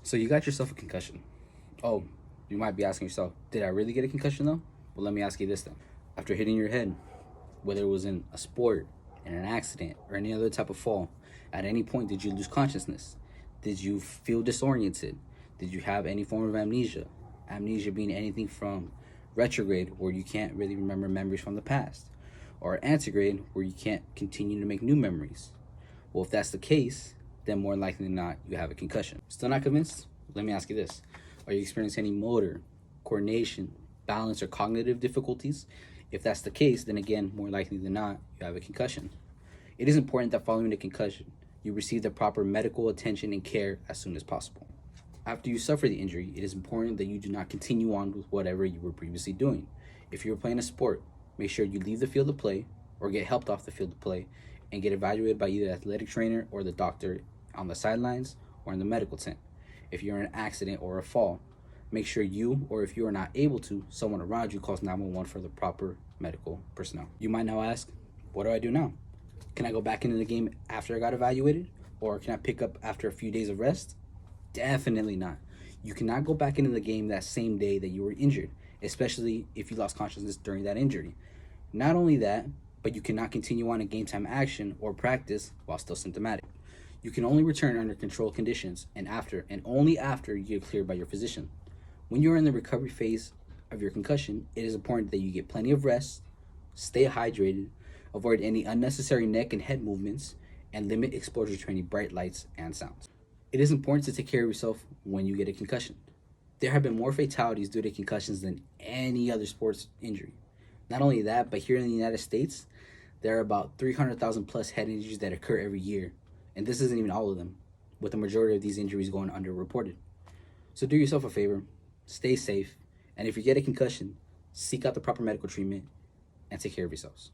So you got yourself a concussion. Oh, you might be asking yourself, did I really get a concussion though? Well, let me ask you this then. After hitting your head, whether it was in a sport, in an accident, or any other type of fall, at any point did you lose consciousness? Did you feel disoriented? Did you have any form of amnesia? Amnesia being anything from retrograde, where you can't really remember memories from the past, or antegrade, where you can't continue to make new memories. Well, if that's the case, then more likely than not, you have a concussion. Still not convinced? Let me ask you this. Are you experiencing any motor, coordination, balance, or cognitive difficulties? If that's the case, then again, more likely than not, you have a concussion. It is important that following a concussion, you receive the proper medical attention and care as soon as possible. After you suffer the injury, it is important that you do not continue on with whatever you were previously doing. If you were playing a sport, make sure you leave the field of play or get helped off the field of play and get evaluated by either the athletic trainer or the doctor on the sidelines or in the medical tent. If you're in an accident or a fall, make sure you, or if you are not able to, someone around you calls 911 for the proper medical personnel. You might now ask, what do I do now? Can I go back into the game after I got evaluated? Or can I pick up after a few days of rest? Definitely not. You cannot go back into the game that same day that you were injured, especially if you lost consciousness during that injury. Not only that, but you cannot continue on in game time action or practice while still symptomatic. You can only return under controlled conditions and only after you get cleared by your physician. When you are in the recovery phase of your concussion, it is important that you get plenty of rest, stay hydrated, avoid any unnecessary neck and head movements, and limit exposure to any bright lights and sounds. It is important to take care of yourself when you get a concussion. There have been more fatalities due to concussions than any other sports injury. Not only that, but here in the United States, there are about 300,000 plus head injuries that occur every year. And this isn't even all of them, with the majority of these injuries going underreported. So do yourself a favor, stay safe, and if you get a concussion, seek out the proper medical treatment and take care of yourselves.